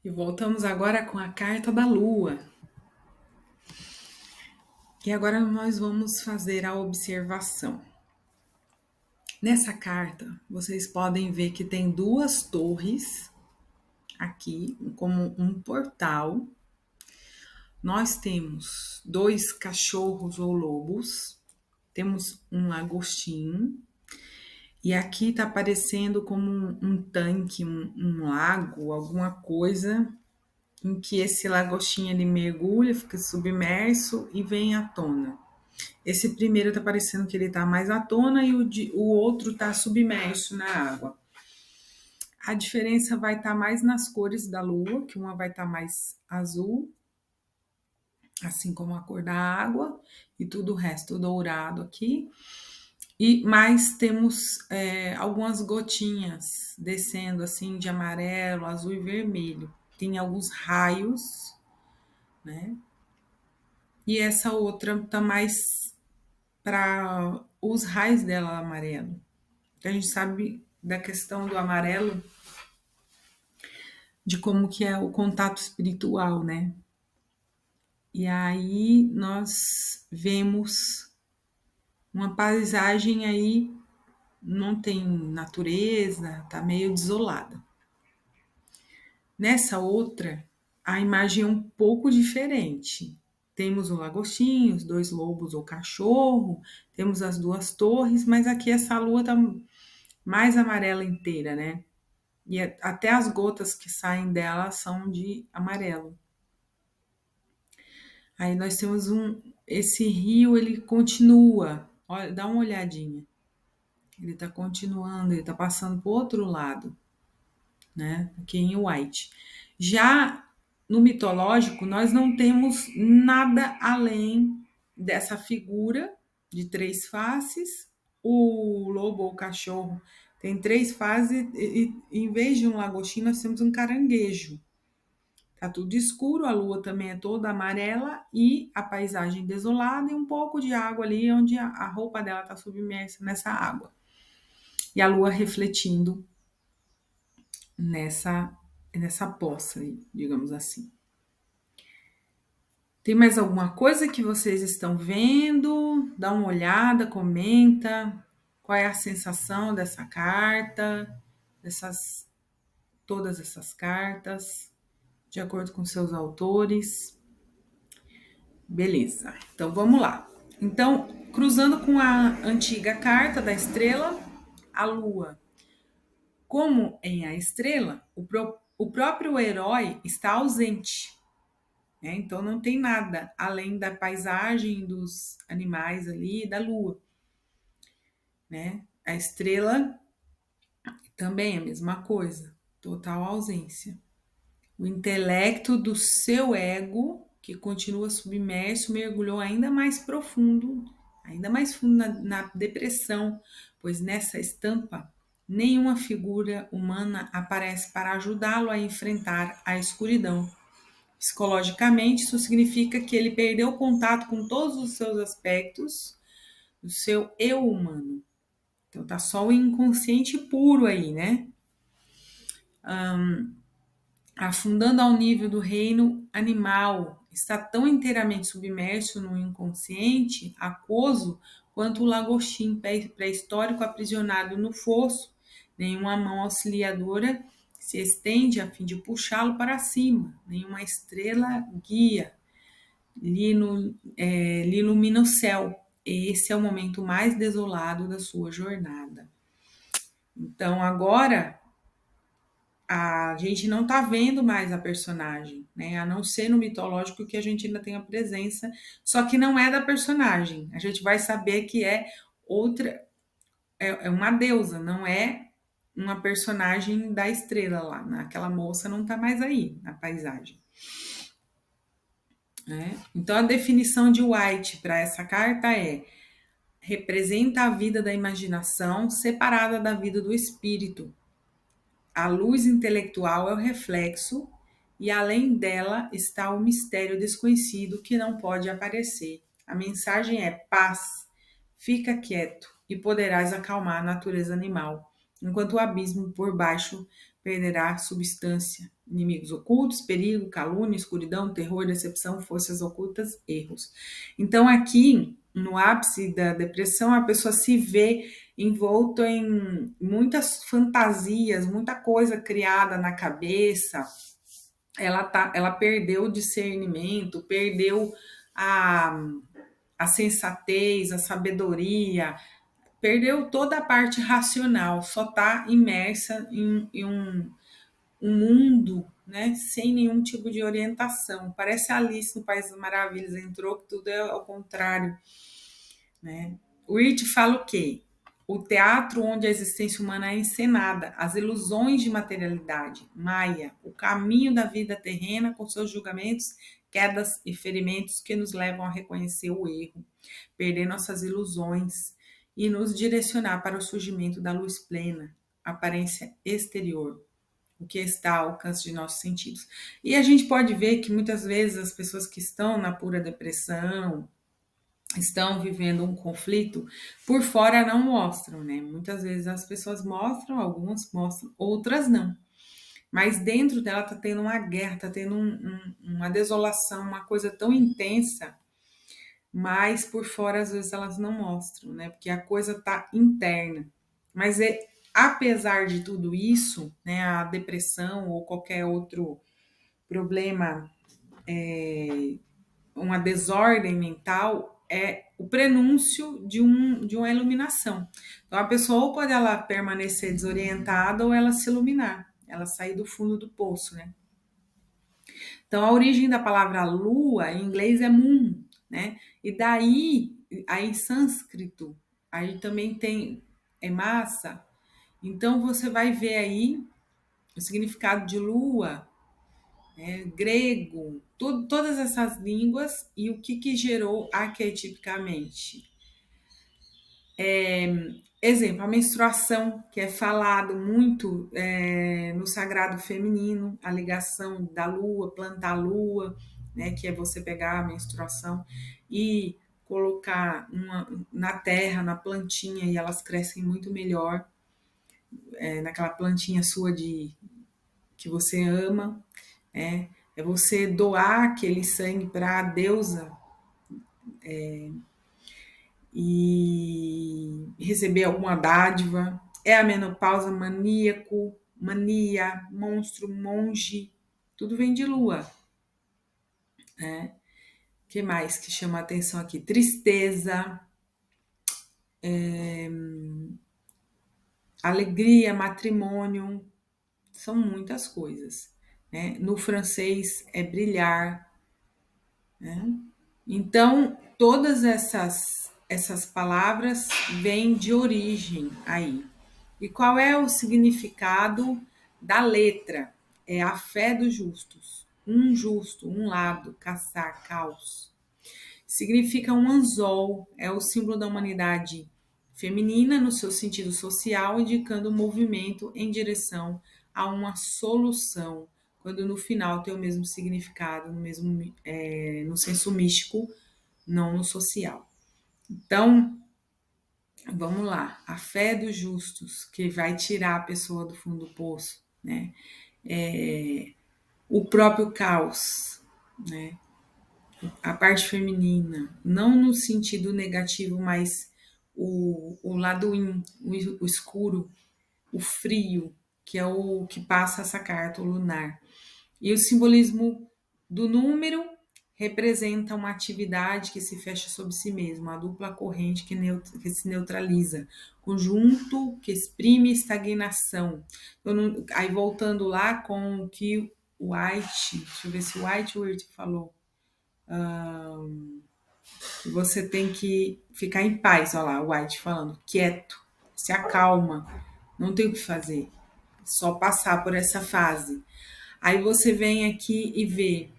E voltamos agora com a carta da Lua. E agora nós vamos fazer a observação. Nessa carta, vocês podem ver que tem duas torres aqui, como um portal. Nós temos dois cachorros ou lobos, temos um lagostim, e aqui tá aparecendo como um tanque, um lago, alguma coisa em que esse lagostinho ele mergulha, fica submerso e vem à tona. Esse primeiro tá parecendo que ele tá mais à tona e o outro tá submerso na água. A diferença vai estar mais nas cores da lua, que uma vai estar mais azul, assim como a cor da água, e tudo o resto dourado aqui. E mais temos algumas gotinhas descendo assim de amarelo, azul e vermelho. Tem alguns raios, né? E essa outra tá mais para os raios dela amarelo. A gente sabe da questão do amarelo, de como que é o contato espiritual, né? E aí nós vemos uma paisagem aí, não tem natureza, tá meio desolada. Nessa outra, a imagem é um pouco diferente. Temos o lagostinho, os dois lobos ou cachorro, temos as duas torres, mas aqui essa lua tá mais amarela inteira, né? E até as gotas que saem dela são de amarelo. Aí nós temos esse rio, ele continua. Olha, dá uma olhadinha. Ele tá continuando, ele tá passando pro outro lado, né? Aqui em White. Já no mitológico, nós não temos nada além dessa figura de três faces. O lobo ou o cachorro tem três faces e em vez de um lagostim, nós temos um caranguejo. Tá tudo escuro, a lua também é toda amarela e a paisagem desolada e um pouco de água ali onde a roupa dela tá submersa nessa água. E a lua refletindo nessa poça, digamos assim. Tem mais alguma coisa que vocês estão vendo? Dá uma olhada, comenta. Qual é a sensação dessa carta, todas essas cartas, de acordo com seus autores? Beleza, então vamos lá. Então, cruzando com a antiga carta da estrela, a lua. Como em A Estrela, o próprio herói está ausente, né? Então não tem nada além da paisagem, dos animais ali e da lua, né? A estrela também é a mesma coisa, total ausência. O intelecto do seu ego, que continua submerso, mergulhou ainda mais fundo na depressão, pois nessa estampa nenhuma figura humana aparece para ajudá-lo a enfrentar a escuridão. Psicologicamente, isso significa que ele perdeu o contato com todos os seus aspectos do seu eu humano. Então tá só o inconsciente puro aí, né? Afundando ao nível do reino animal, está tão inteiramente submerso no inconsciente aquoso quanto o lagostim pré-histórico aprisionado no fosso. Nenhuma mão auxiliadora se estende a fim de puxá-lo para cima, nenhuma estrela guia lhe ilumina o céu. Esse é o momento mais desolado da sua jornada. Então agora a gente não tá vendo mais a personagem, né? A não ser no mitológico que a gente ainda tem a presença, só que não é da personagem. A gente vai saber que é outra, é uma deusa, não é uma personagem da estrela lá. Aquela moça não tá mais aí na paisagem, né? Então a definição de White para essa carta representa a vida da imaginação separada da vida do espírito. A luz intelectual é o reflexo, e além dela está o mistério desconhecido que não pode aparecer. A mensagem é paz, fica quieto e poderás acalmar a natureza animal, enquanto o abismo por baixo perderá substância inimigos ocultos, perigo, calúnia, escuridão, terror, decepção, forças ocultas, erros. Então, aqui, no ápice da depressão, a pessoa se vê envolto em muitas fantasias, muita coisa criada na cabeça. Ela perdeu o discernimento, perdeu a, a sensatez, a sabedoria, perdeu toda a parte racional, só está imersa em um mundo, né, sem nenhum tipo de orientação. Parece Alice no País das Maravilhas, entrou que tudo é ao contrário, né? O Wirt fala o quê? O teatro onde a existência humana é encenada, as ilusões de materialidade, Maia, o caminho da vida terrena com seus julgamentos, quedas e ferimentos que nos levam a reconhecer o erro, perder nossas ilusões e nos direcionar para o surgimento da luz plena, aparência exterior, o que está ao alcance de nossos sentidos. E a gente pode ver que muitas vezes as pessoas que estão na pura depressão, estão vivendo um conflito, por fora não mostram, né? Muitas vezes as pessoas mostram, algumas mostram, outras não. Mas dentro dela tá tendo uma guerra, tá tendo uma desolação, uma coisa tão intensa, mas por fora às vezes elas não mostram, né? Porque a coisa tá interna. Mas apesar de tudo isso, né, a depressão ou qualquer outro problema, uma desordem mental, é o prenúncio de uma iluminação. Então, a pessoa ou pode ela permanecer desorientada ou ela se iluminar, ela sair do fundo do poço, né? Então, a origem da palavra lua em inglês é moon, né? E daí, aí em sânscrito, aí também tem é massa. Então, você vai ver aí o significado de lua, grego, todas essas línguas e o que gerou arquetipicamente. Exemplo, a menstruação, que é falado muito no sagrado feminino, a ligação da lua, plantar a lua, né, que é você pegar a menstruação e colocar na terra, na plantinha, e elas crescem muito melhor, naquela plantinha sua que você ama, é você doar aquele sangue para a deusa e receber alguma dádiva. É a menopausa, maníaco, mania, monstro, monge, tudo vem de lua. Né? O que mais que chama a atenção aqui? Tristeza, alegria, matrimônio, são muitas coisas. Né? No francês é brilhar. Né? Então, todas essas palavras vêm de origem aí. E qual é o significado da letra? É a fé dos justos. Um justo, um lado, caçar, caos. Significa um anzol, é o símbolo da humanidade feminina no seu sentido social, indicando o movimento em direção a uma solução, quando no final tem o mesmo significado, no senso místico, não no social. Então, vamos lá, a fé dos justos, que vai tirar a pessoa do fundo do poço, né? O próprio caos, né? A parte feminina, não no sentido negativo, mas o lado o escuro, o frio, que é o que passa essa carta, o lunar. E o simbolismo do número representa uma atividade que se fecha sobre si mesma, a dupla corrente que se neutraliza, conjunto que exprime estagnação. Então, aí voltando lá com o que o White, deixa eu ver se o White falou, que você tem que ficar em paz, olha lá, o White falando, quieto, se acalma, não tem o que fazer, só passar por essa fase. Aí você vem aqui e vê,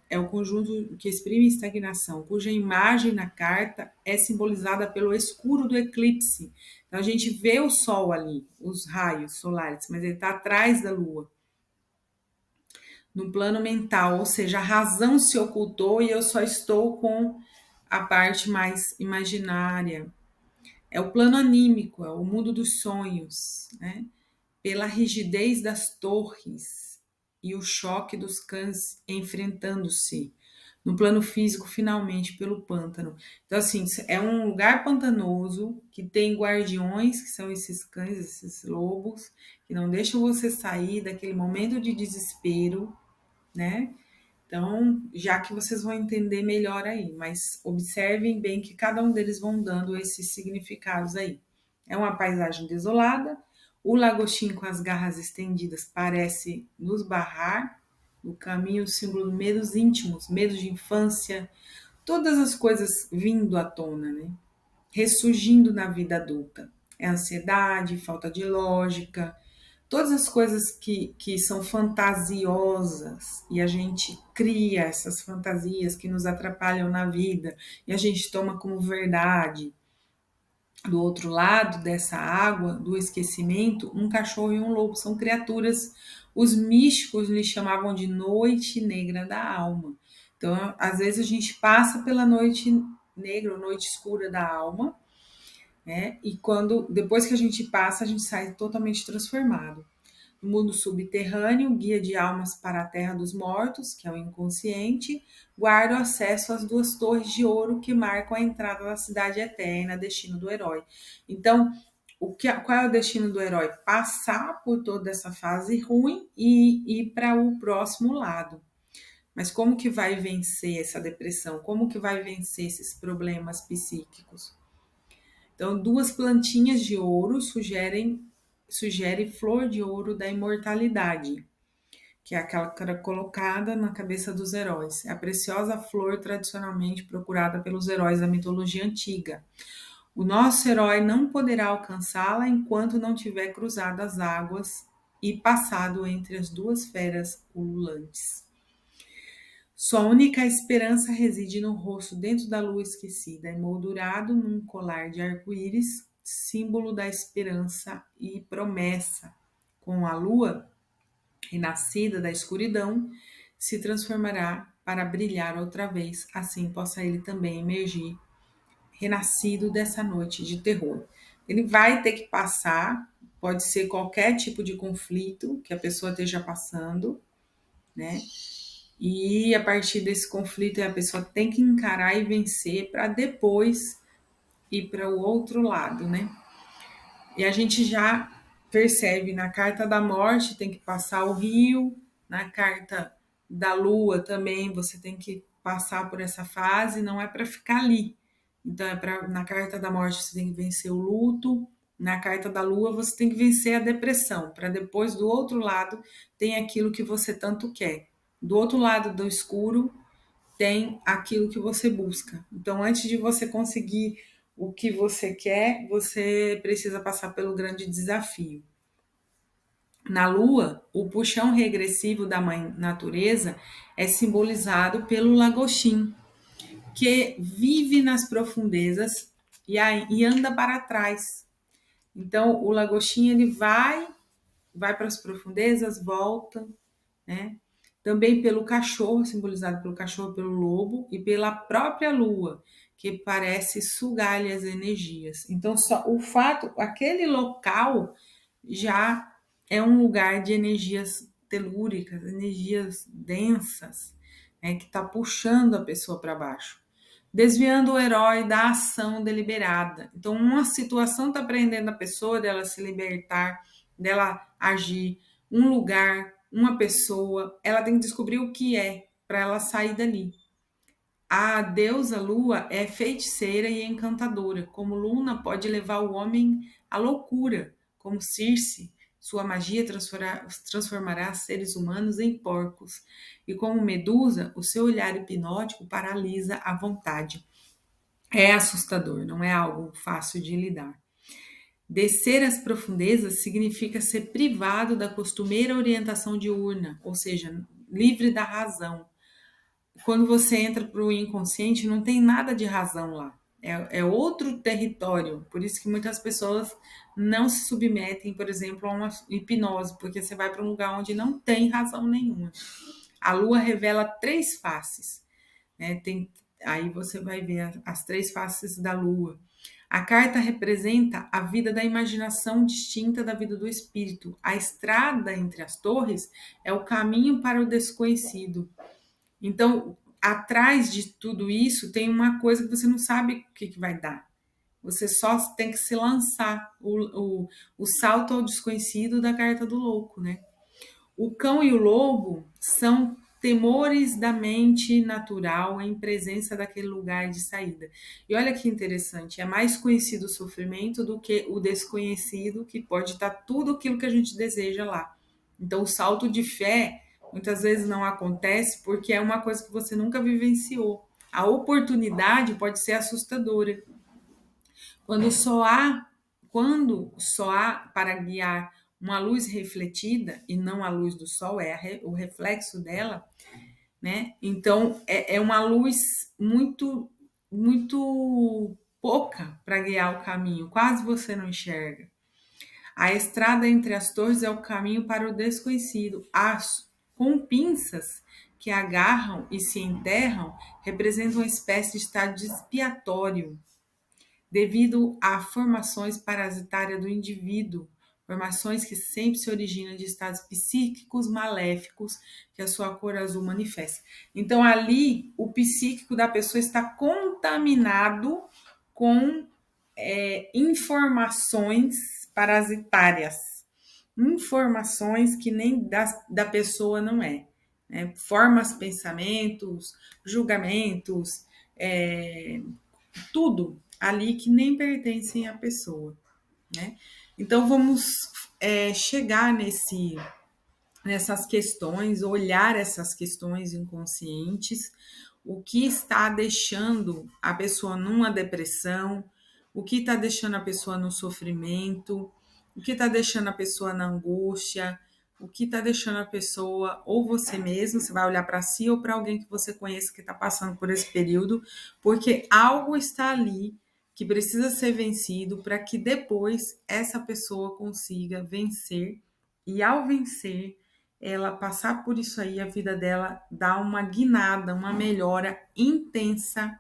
é o conjunto que exprime estagnação, cuja imagem na carta é simbolizada pelo escuro do eclipse. Então a gente vê o sol ali, os raios solares, mas ele está atrás da lua. No plano mental, ou seja, a razão se ocultou e eu só estou com a parte mais imaginária. É o plano anímico, é o mundo dos sonhos, né? Pela rigidez das torres, e o choque dos cães enfrentando-se no plano físico, finalmente, pelo pântano. Então, assim, é um lugar pantanoso que tem guardiões, que são esses cães, esses lobos, que não deixam você sair daquele momento de desespero, né? Então, já que vocês vão entender melhor aí, mas observem bem que cada um deles vão dando esses significados aí. É uma paisagem desolada, o lagostim com as garras estendidas parece nos barrar no caminho, o símbolo de medos íntimos, medos de infância, todas as coisas vindo à tona, né? Ressurgindo na vida adulta. É ansiedade, falta de lógica, todas as coisas que são fantasiosas e a gente cria essas fantasias que nos atrapalham na vida e a gente toma como verdade. Do outro lado dessa água, do esquecimento, um cachorro e um lobo são criaturas, os místicos lhe chamavam de noite negra da alma. Então, às vezes a gente passa pela noite negra, ou noite escura da alma, né? E depois que a gente passa, a gente sai totalmente transformado. No mundo subterrâneo, guia de almas para a terra dos mortos, que é o inconsciente, guarda o acesso às duas torres de ouro que marcam a entrada da cidade eterna, destino do herói. Então, qual é o destino do herói? Passar por toda essa fase ruim e ir para o próximo lado. Mas como que vai vencer essa depressão? Como que vai vencer esses problemas psíquicos? Então, duas plantinhas de ouro sugere flor de ouro da imortalidade, que é aquela que era colocada na cabeça dos heróis. É a preciosa flor tradicionalmente procurada pelos heróis da mitologia antiga. O nosso herói não poderá alcançá-la enquanto não tiver cruzado as águas e passado entre as duas feras ululantes. Sua única esperança reside no rosto dentro da lua esquecida, emoldurado num colar de arco-íris, símbolo da esperança e promessa. Com a lua, renascida da escuridão, se transformará para brilhar outra vez, assim possa ele também emergir, renascido dessa noite de terror. Ele vai ter que passar, pode ser qualquer tipo de conflito que a pessoa esteja passando, né? E a partir desse conflito a pessoa tem que encarar e vencer para depois ir para o outro lado, né? E a gente já percebe na carta da morte tem que passar o rio, na carta da lua também você tem que passar por essa fase, não é para ficar ali. Então na carta da morte você tem que vencer o luto, na carta da lua você tem que vencer a depressão, para depois do outro lado tem aquilo que você tanto quer. Do outro lado do escuro tem aquilo que você busca. Então, antes de você conseguir o que você quer, você precisa passar pelo grande desafio. Na Lua, o puxão regressivo da Mãe Natureza é simbolizado pelo lagostim, que vive nas profundezas e anda para trás. Então, o lagostim ele vai para as profundezas, volta, né? Também pelo cachorro, simbolizado pelo cachorro, pelo lobo, e pela própria lua, que parece sugar-lhe as energias. Então, só o fato, aquele local já é um lugar de energias telúricas, energias densas, né, que está puxando a pessoa para baixo, desviando o herói da ação deliberada. Então, uma situação está prendendo a pessoa dela se libertar, dela agir, um lugar, uma pessoa, ela tem que descobrir o que é para ela sair dali. A deusa Lua é feiticeira e encantadora. Como Luna pode levar o homem à loucura, como Circe, sua magia transformará seres humanos em porcos. E como Medusa, o seu olhar hipnótico paralisa a vontade. É assustador, não é algo fácil de lidar. Descer às profundezas significa ser privado da costumeira orientação diurna, ou seja, livre da razão. Quando você entra para o inconsciente, não tem nada de razão lá. É outro território. Por isso que muitas pessoas não se submetem, por exemplo, a uma hipnose, porque você vai para um lugar onde não tem razão nenhuma. A Lua revela 3 faces, né? Aí você vai ver as 3 faces da Lua. A carta representa a vida da imaginação distinta da vida do espírito. A estrada entre as torres é o caminho para o desconhecido. Então, atrás de tudo isso tem uma coisa que você não sabe o que vai dar. Você só tem que se lançar. O salto ao desconhecido da carta do louco, né? O cão e o lobo são temores da mente natural em presença daquele lugar de saída. E olha que interessante, é mais conhecido o sofrimento do que o desconhecido, que pode estar tudo aquilo que a gente deseja lá. Então, o salto de fé muitas vezes não acontece porque é uma coisa que você nunca vivenciou. A oportunidade pode ser assustadora. Quando só há para guiar uma luz refletida e não a luz do sol, o reflexo dela, né? Então é uma luz muito, muito pouca para guiar o caminho, quase você não enxerga. A estrada entre as torres é o caminho para o desconhecido. Com pinças que agarram e se enterram, representam uma espécie de estado expiatório devido a formações parasitárias do indivíduo, formações que sempre se originam de estados psíquicos maléficos que a sua cor azul manifesta. Então, ali, o psíquico da pessoa está contaminado com informações parasitárias, informações que nem da pessoa não é. Né? Formas, pensamentos, julgamentos, tudo ali que nem pertencem à pessoa, né? Então vamos chegar nessas questões, olhar essas questões inconscientes, o que está deixando a pessoa numa depressão, o que está deixando a pessoa no sofrimento, o que está deixando a pessoa na angústia, o que está deixando a pessoa, ou você mesmo, você vai olhar para si ou para alguém que você conheça que está passando por esse período, porque algo está ali que precisa ser vencido para que depois essa pessoa consiga vencer, e ao vencer, ela passar por isso aí, a vida dela dá uma guinada, uma melhora intensa,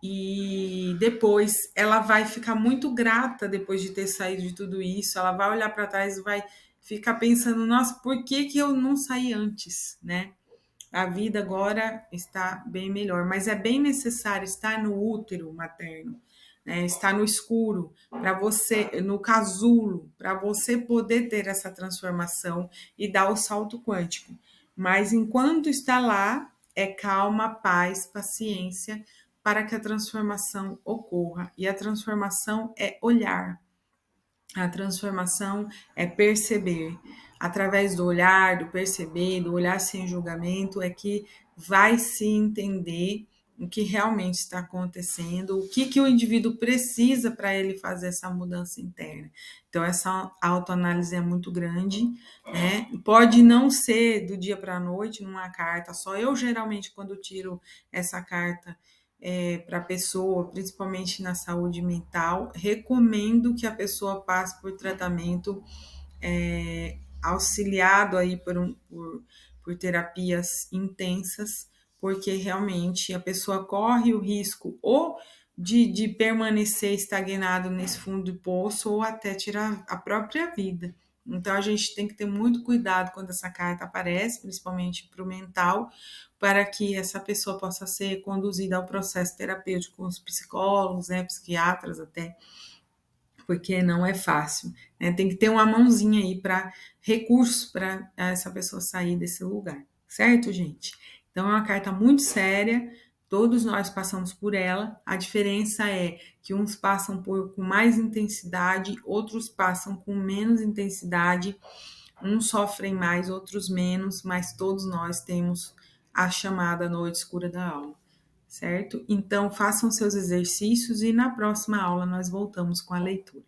e depois ela vai ficar muito grata depois de ter saído de tudo isso, ela vai olhar para trás e vai ficar pensando, nossa, por que eu não saí antes, né? A vida agora está bem melhor, mas é bem necessário estar no útero materno, né? Estar no escuro, para você, no casulo, para você poder ter essa transformação e dar o salto quântico. Mas enquanto está lá, é calma, paz, paciência, para que a transformação ocorra. E a transformação é olhar. A transformação é perceber. Através do olhar, do perceber, do olhar sem julgamento, é que vai se entender o que realmente está acontecendo, o que o indivíduo precisa para ele fazer essa mudança interna. Então, essa autoanálise é muito grande, né? Pode não ser do dia para a noite, numa carta só. Eu, geralmente, quando tiro essa carta, para a pessoa, principalmente na saúde mental, recomendo que a pessoa passe por tratamento auxiliado aí por terapias intensas, porque realmente a pessoa corre o risco ou de permanecer estagnado nesse fundo do poço ou até tirar a própria vida. Então a gente tem que ter muito cuidado quando essa carta aparece, principalmente para o mental, para que essa pessoa possa ser conduzida ao processo terapêutico com os psicólogos, né, psiquiatras até, porque não é fácil, né? Tem que ter uma mãozinha aí para recursos para essa pessoa sair desse lugar, certo, gente? Então é uma carta muito séria, todos nós passamos por ela, a diferença é que uns passam com mais intensidade, outros passam com menos intensidade, uns sofrem mais, outros menos, mas todos nós temos a chamada noite escura da alma, certo? Então façam seus exercícios e na próxima aula nós voltamos com a leitura.